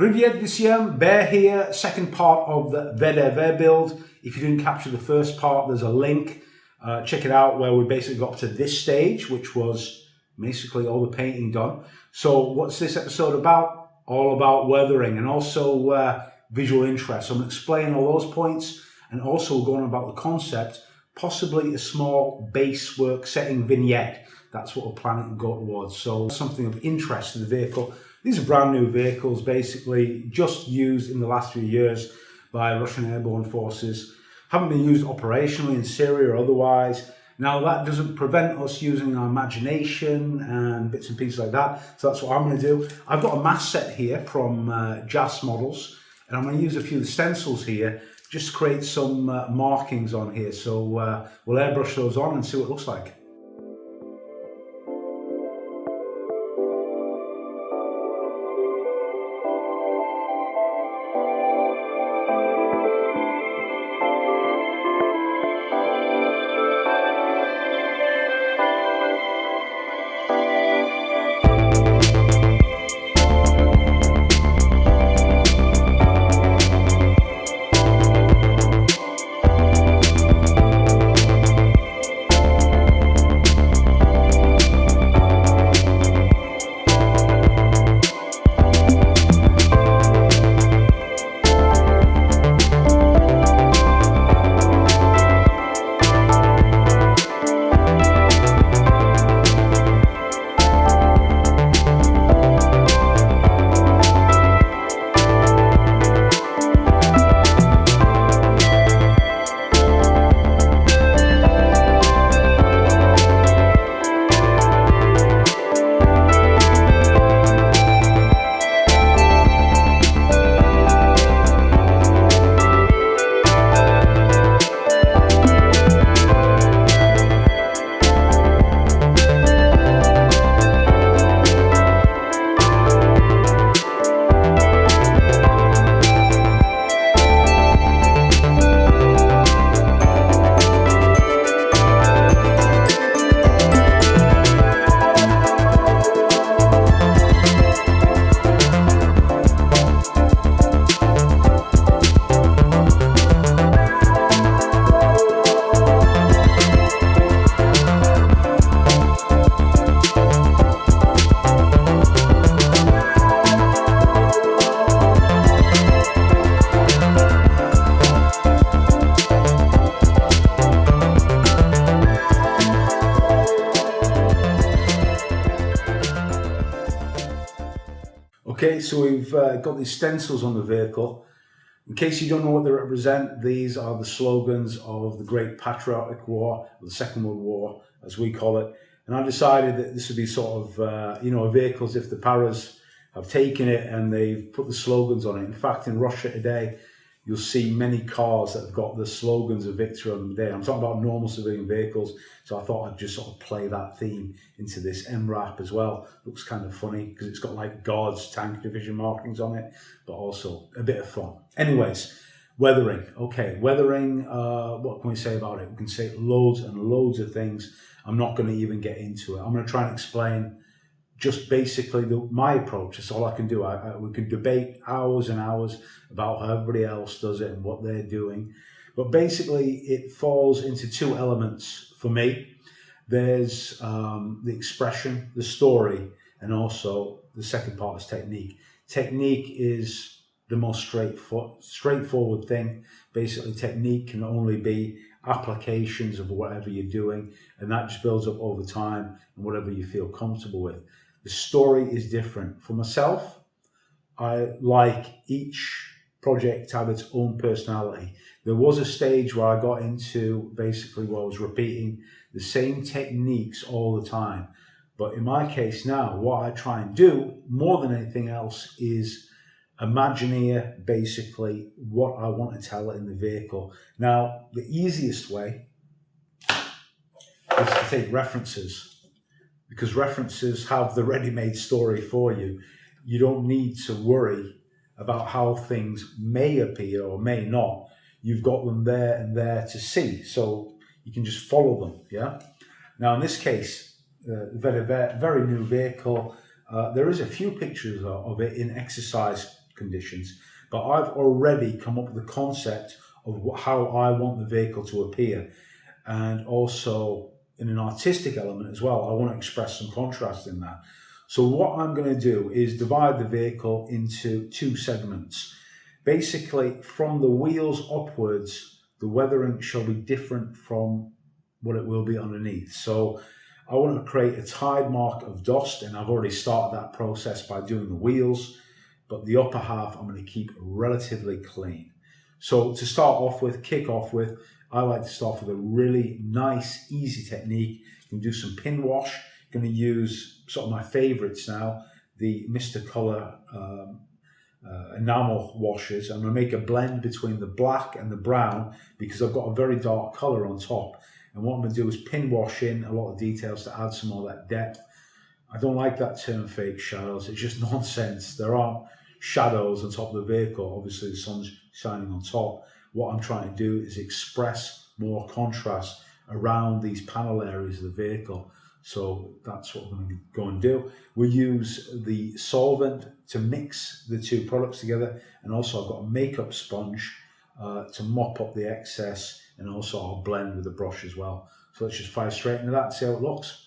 Привет всем, Bear here, second part of the VDV build. If you didn't capture the first part, there's a link. Check it out where we basically got to this stage, which was basically all the painting done. So what's this episode about? All about weathering and also visual interest. So I'm going to explain all those points and also going about the concept, possibly a small base work setting vignette. That's what we're planning to go towards. So something of interest to the vehicle. These are brand new vehicles, basically just used in the last few years by Russian Airborne forces. Haven't been used operationally in Syria or otherwise. Now that doesn't prevent us using our imagination and bits and pieces like that. So that's what I'm going to do. I've got a mask set here from JAS models, and I'm going to use a few of the stencils here just to create some markings on here. So we'll airbrush those on and see what it looks like. Okay, so we've got these stencils on the vehicle. In case you don't know what they represent, these are the slogans of the Great Patriotic War, or the Second World War, as we call it. And I decided that this would be sort of, a vehicle as if the paras have taken it and they've put the slogans on it. In fact, in Russia today, you'll see many cars that have got the slogans of victory on them today. I'm talking about normal civilian vehicles, so I thought I'd just sort of play that theme into this MRAP as well. Looks kind of funny because it's got like Guards tank division markings on it, but also a bit of fun. Anyways, weathering. Okay, weathering, what can we say about it? We can say loads and loads of things. I'm not going to even get into it. I'm going to try and explain just basically my approach. That's all I can do. We can debate hours and hours about how everybody else does it and what they're doing. But basically it falls into two elements for me. There's the expression, the story, and also the second part is technique. Technique is the most straightforward thing. Basically technique can only be applications of whatever you're doing, and that just builds up over time and whatever you feel comfortable with. The story is different. For myself, I like each project to have its own personality. There was a stage where I got into basically where I was repeating the same techniques all the time. But in my case now, what I try and do more than anything else is imagineer basically what I want to tell in the vehicle. Now, the easiest way is to take references, because references have the ready-made story for you. You don't need to worry about how things may appear or may not. You've got them there and there to see, so you can just follow them, yeah? Now, in this case, very new vehicle. There is a few pictures of it in exercise conditions, but I've already come up with the concept of how I want the vehicle to appear. And also in an artistic element as well, I want to express some contrast in that. So what I'm going to do is divide the vehicle into two segments. Basically, from the wheels upwards, the weathering shall be different from what it will be underneath. So I want to create a tide mark of dust, and I've already started that process by doing the wheels, but the upper half I'm going to keep relatively clean. So to start off with, I like to start with a really nice, easy technique. You can do some pin wash. I'm going to use sort of my favorites now, the Mr. Color enamel washes. I'm going to make a blend between the black and the brown because I've got a very dark color on top. And what I'm going to do is pin wash in a lot of details to add some more of that depth. I don't like that term fake shadows. It's just nonsense. There aren't shadows on top of the vehicle. Obviously the sun's shining on top. What I'm trying to do is express more contrast around these panel areas of the vehicle. So that's what we're going to go and do. We use the solvent to mix the two products together, and also I've got a makeup sponge to mop up the excess, and also I'll blend with the brush as well. So let's just fire straight into that and see how it looks.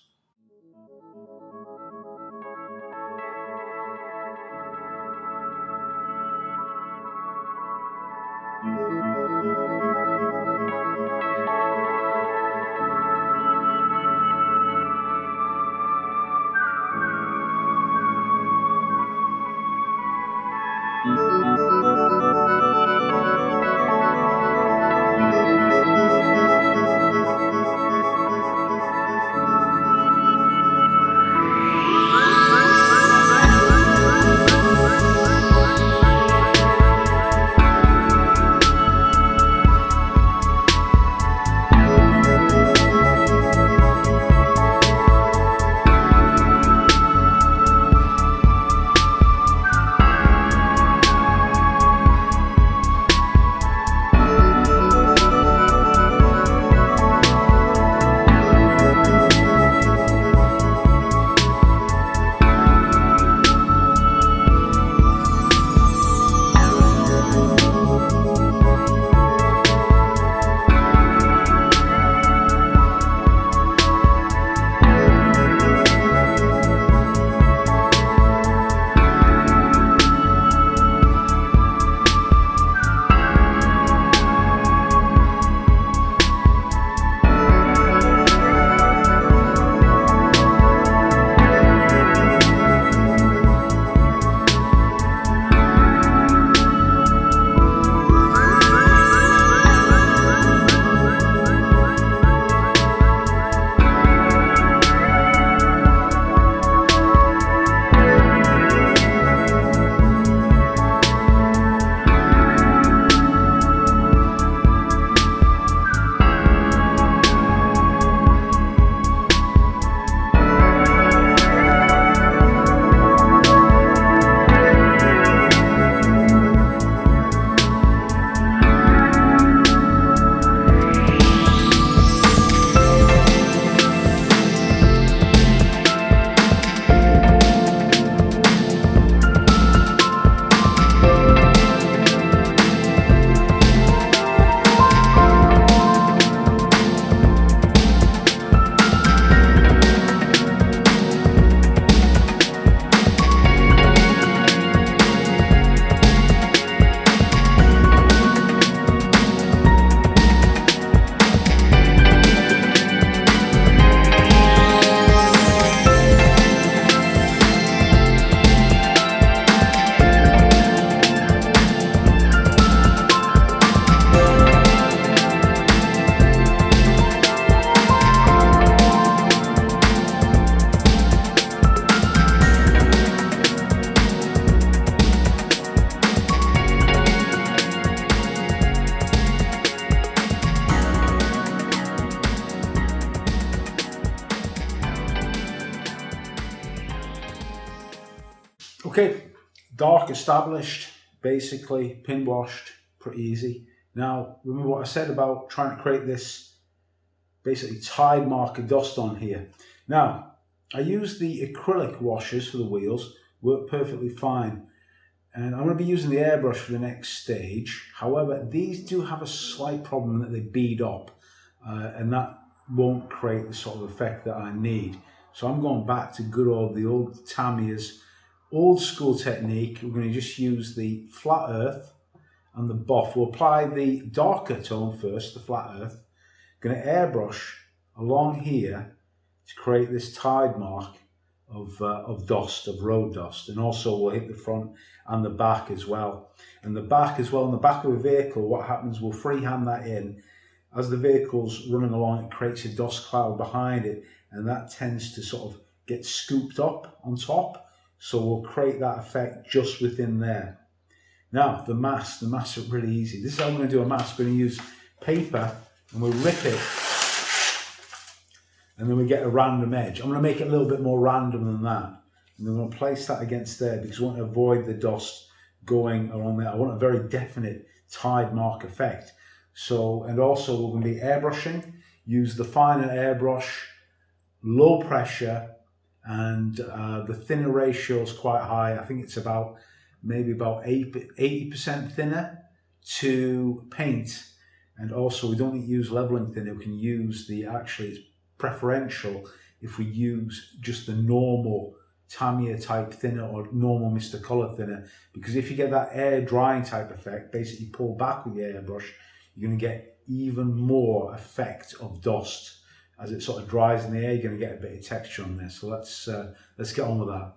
Okay, dark established, basically pin washed, pretty easy. Now, remember what I said about trying to create this basically tide marker dust on here. Now, I use the acrylic washers for the wheels, work perfectly fine. And I'm going to be using the airbrush for the next stage. However, these do have a slight problem that they bead up, and that won't create the sort of effect that I need. So I'm going back to the old Tamiya's old school technique. We're going to just use the flat earth and the buff. We'll apply the darker tone first, the flat earth. Going to airbrush along here to create this tide mark of dust, of road dust, and also we'll hit the front and the back as well. And the back as well, in the back of a vehicle, what happens, we'll freehand that in. As the vehicle's running along, it creates a dust cloud behind it, and that tends to sort of get scooped up on top. So we'll create that effect just within there. Now, the masks are really easy. This is how I'm going to do a mask. We're going to use paper, and we'll rip it, and then we get a random edge. I'm going to make it a little bit more random than that. And then we'll place that against there because we want to avoid the dust going along there. I want a very definite tide mark effect. So, and also we're going to be airbrushing. Use the finer airbrush, low pressure, and the thinner ratio is quite high. I think it's maybe about 80% thinner to paint. And also we don't need to use leveling thinner. We can use actually it's preferential if we use just the normal Tamiya type thinner or normal Mr. Color thinner, because if you get that air drying type effect, basically pull back with the airbrush, you're going to get even more effect of dust. As it sort of dries in the air, you're going to get a bit of texture on there. So let's get on with that.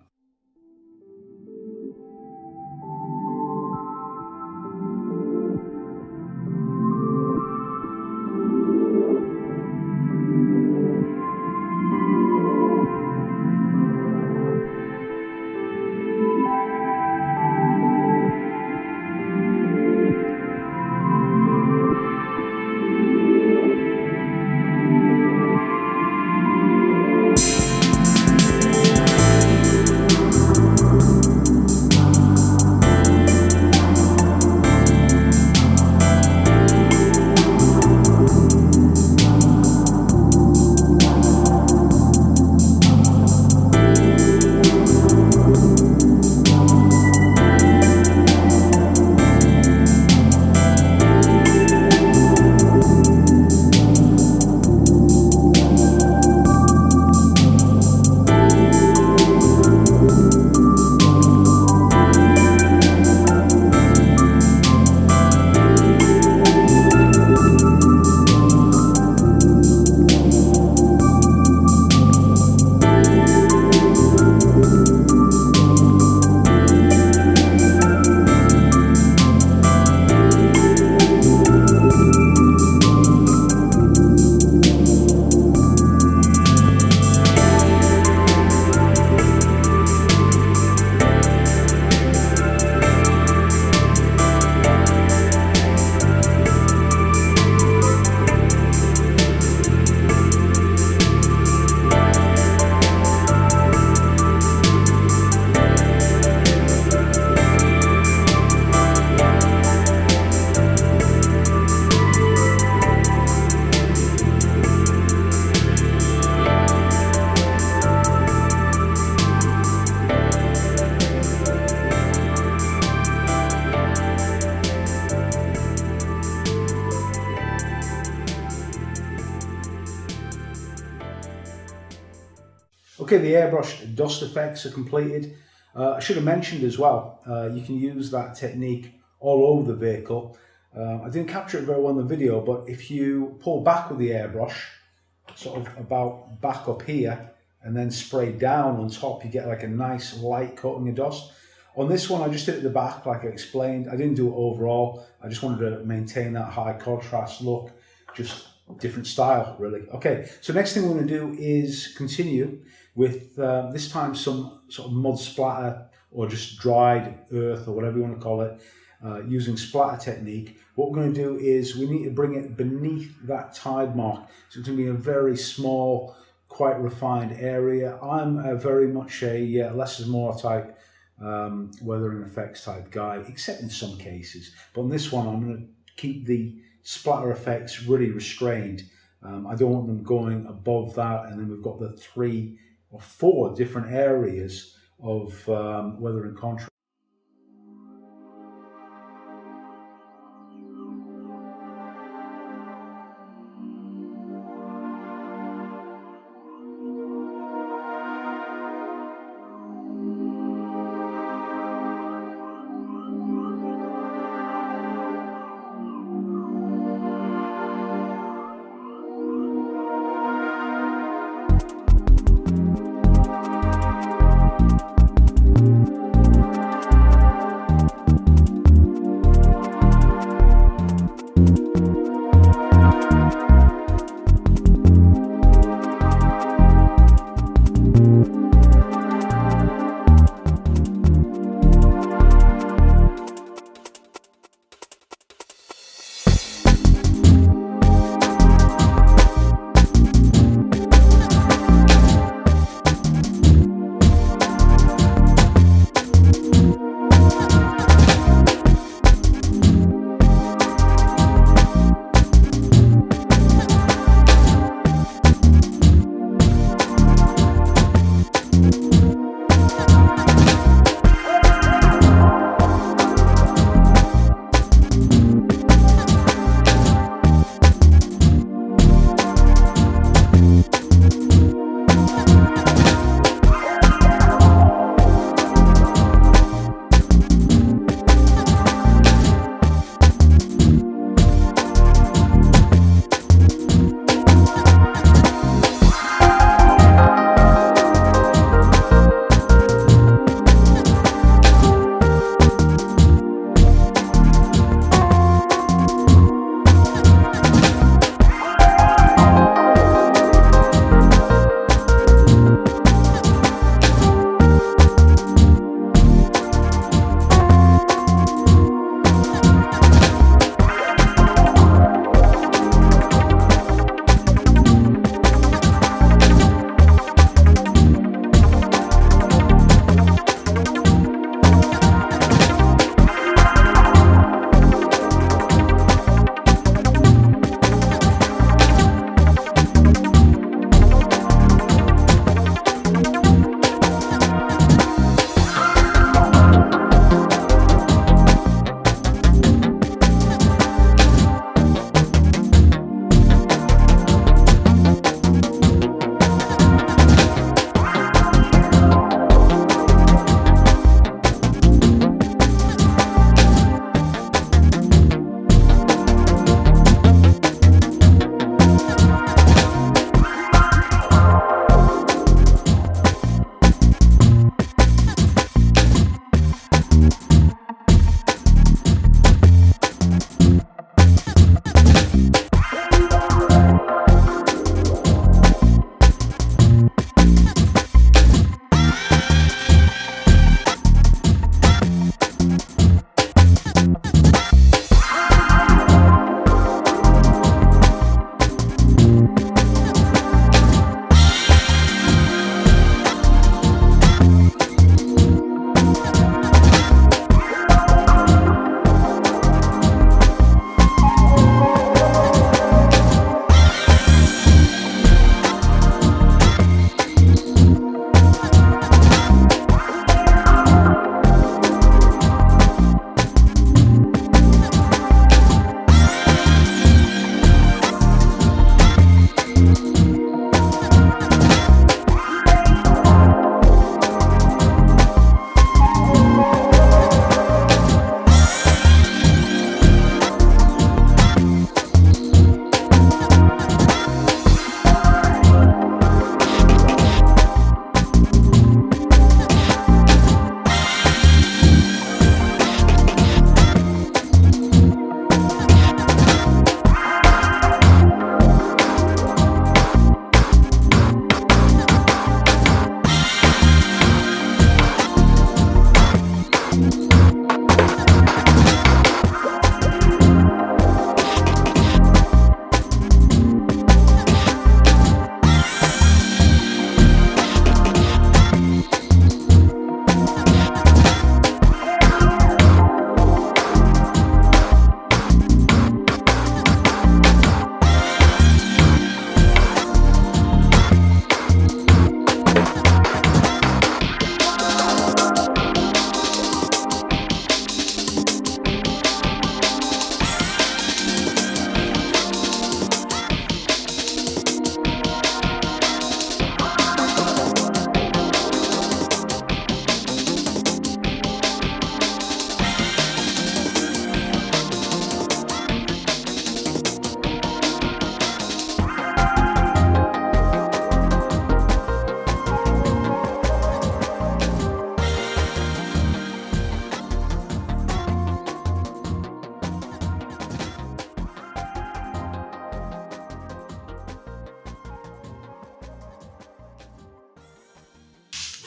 Okay, the airbrush dust effects are completed. I should have mentioned as well, you can use that technique all over the vehicle. I didn't capture it very well in the video, but if you pull back with the airbrush, sort of about back up here, and then spray down on top, you get like a nice light coating of dust. On this one, I just did it at the back, like I explained. I didn't do it overall. I just wanted to maintain that high contrast look, just different style, really. Okay, so next thing we're going to do is continue with this time some sort of mud splatter or just dried earth or whatever you want to call it, using splatter technique. What we're going to do is we need to bring it beneath that tide mark. So it's going to be a very small, quite refined area. I'm very much a less is more type weathering effects type guy, except in some cases. But on this one, I'm going to keep the splatter effects really restrained. I don't want them going above that, and then we've got the 3 or 4 different areas of weathering contrast.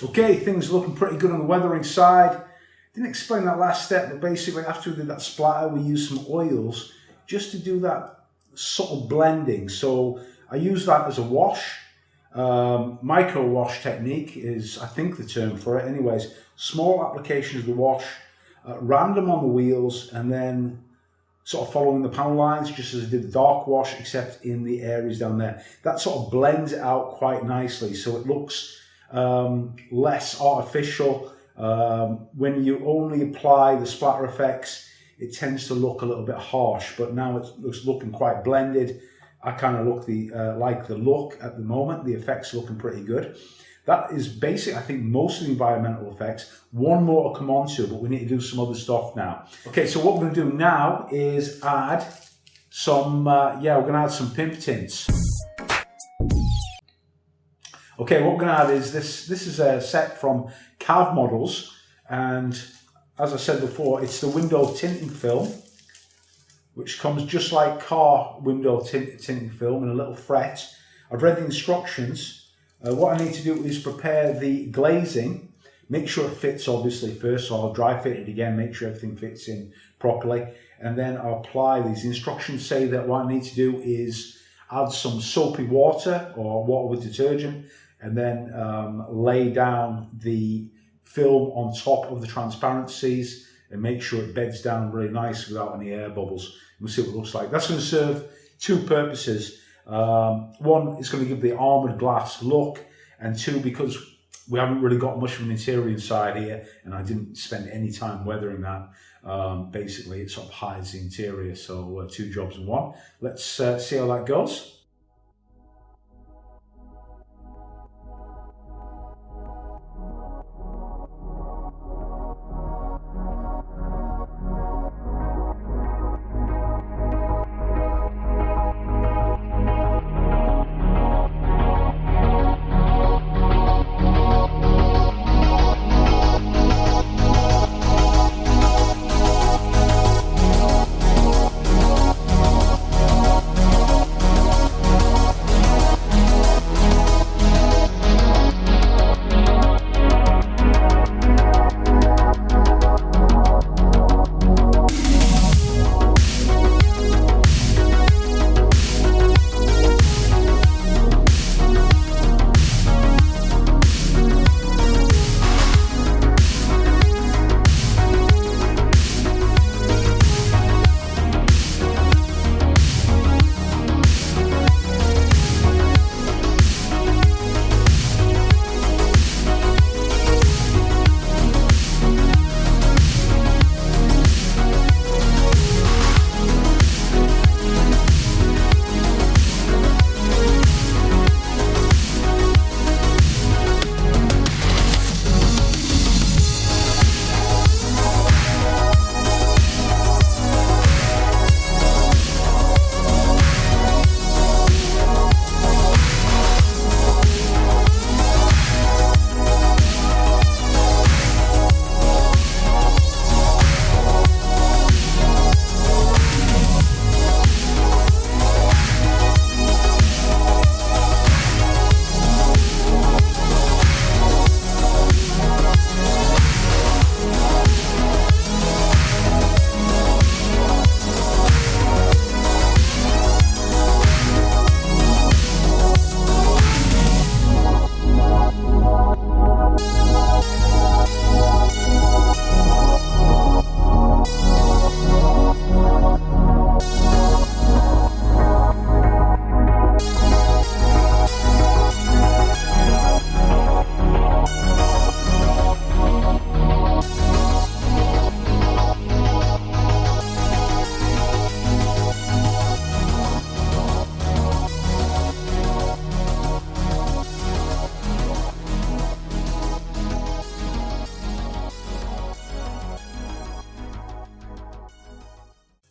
Okay, things are looking pretty good on the weathering side. Didn't explain that last step, but basically after we did that splatter, we used some oils just to do that subtle blending. So I use that as a wash. Micro wash technique is, I think, the term for it. Anyways, small applications of the wash, random on the wheels, and then sort of following the panel lines, just as I did the dark wash, except in the areas down there. That sort of blends it out quite nicely, so it looks less artificial. When you only apply the splatter effects, it tends to look a little bit harsh, but now it's looking quite blended. I kind of like the look at the moment. The effects are looking pretty good. That is basic, I think, most of the environmental effects. One more to come on to, but we need to do some other stuff now. Okay, so what we're going to do now is add some, we're going to add some pimp tints. Okay, what we're going to add is this is a set from KAMAZ models, and as I said before, it's the window tinting film, which comes just like car window tinting film in a little fret. I've read the instructions. What I need to do is prepare the glazing, make sure it fits obviously first, so I'll dry fit it again, make sure everything fits in properly, and then I'll apply these. The instructions say that what I need to do is add some soapy water or water with detergent, and then lay down the film on top of the transparencies and make sure it beds down really nice without any air bubbles. We'll see what it looks like. That's going to serve two purposes. One, it's going to give the armoured glass look, and two, because we haven't really got much of an interior inside here and I didn't spend any time weathering that, basically it sort of hides the interior, so two jobs in one. Let's see how that goes.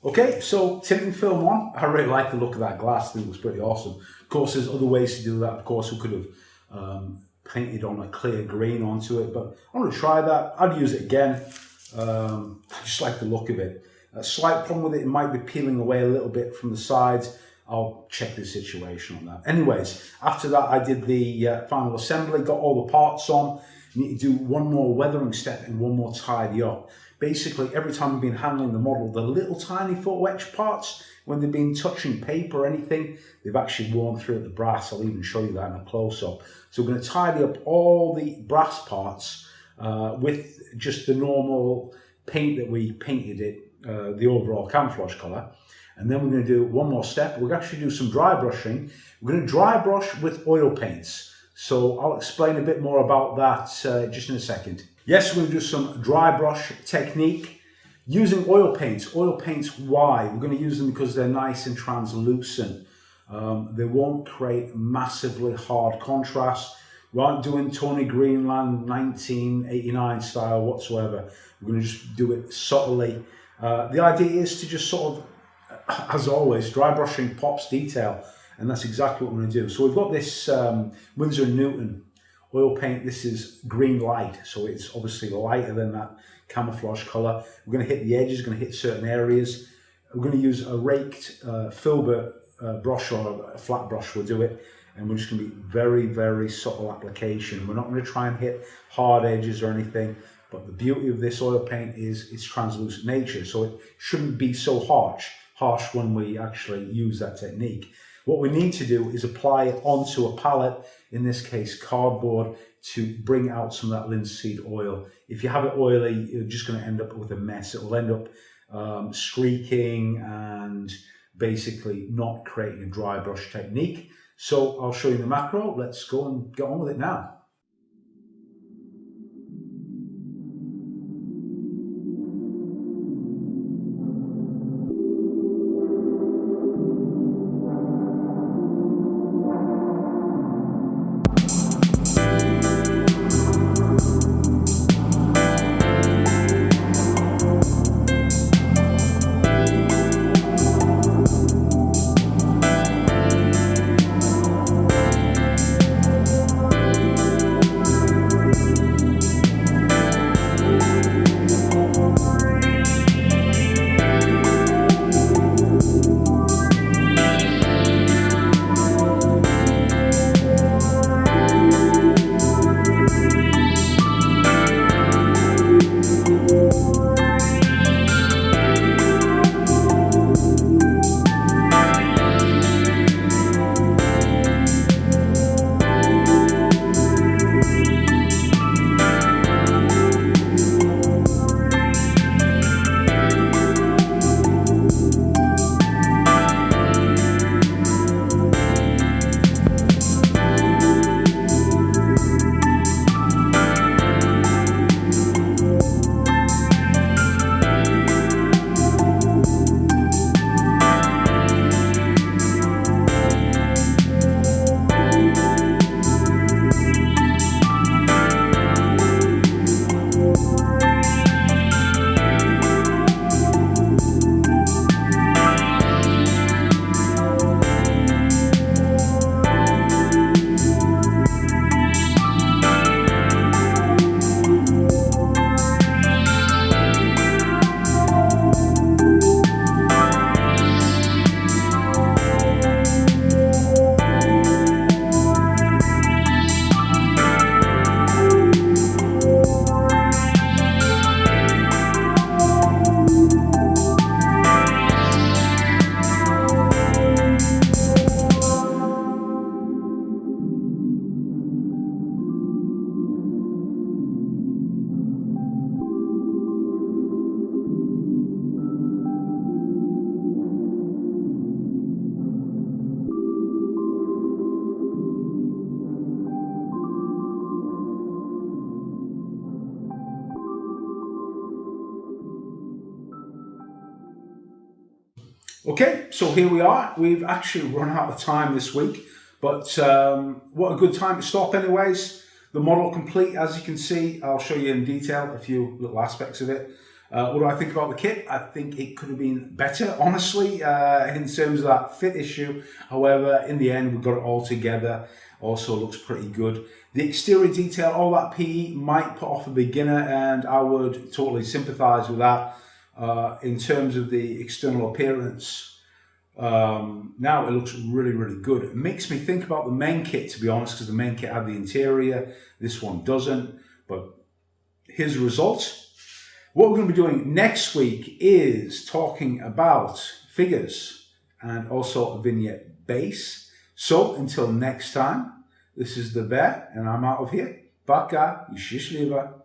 Okay, so tinting film on. I really like the look of that glass. I think it looks pretty awesome. Of course, there's other ways to do that. Of course, we could have painted on a clear green onto it, but I'm going to try that. I'd use it again. I just like the look of it. A slight problem with it might be peeling away a little bit from the sides. I'll check the situation on that. Anyways, after that, I did the final assembly, got all the parts on. you need to do one more weathering step and one more tidy up. Basically, every time you've been handling the model, the little tiny photo etch parts, when they've been touching paper or anything, they've actually worn through the brass. I'll even show you that in a close-up. So we're going to tidy up all the brass parts with just the normal paint that we painted it, the overall camouflage colour. And then we're going to do one more step. We're going to actually do some dry brushing. We're going to dry brush with oil paints. So I'll explain a bit more about that just in a second. Yes, we're going to do some dry brush technique using oil paints. Oil paints, why? We're going to use them because they're nice and translucent. They won't create massively hard contrast. We aren't doing Tony Greenland 1989 style whatsoever. We're going to just do it subtly. The idea is to just sort of, as always, dry brushing pops detail, and that's exactly what we're going to do. So we've got this Winsor & Newton oil paint. This is green light, so it's obviously lighter than that camouflage colour. We're going to hit the edges, going to hit certain areas. We're going to use a raked filbert brush or a flat brush will do it, and we're just going to be very, very subtle application. We're not going to try and hit hard edges or anything, but the beauty of this oil paint is its translucent nature, so it shouldn't be so harsh when we actually use that technique. What we need to do is apply it onto a palette, in this case cardboard, to bring out some of that linseed oil. If you have it oily, you're just going to end up with a mess. It will end up streaking and basically not creating a dry brush technique. So I'll show you the macro. Let's go and get on with it now. Okay, so here we are. We've actually run out of time this week, but what a good time to stop anyways. The model complete, as you can see. I'll show you in detail a few little aspects of it. What do I think about the kit? I think it could have been better, honestly, in terms of that fit issue. However, in the end, we got it all together. Also looks pretty good. The exterior detail, all that PE might put off a beginner, and I would totally sympathize with that. In terms of the external appearance, now it looks really, really good. It makes me think about the main kit, to be honest, because the main kit had the interior. This one doesn't. But here's the results. What we're going to be doing next week is talking about figures and also a vignette base. So until next time, this is the Bear, and I'm out of here. Пока и счастливо.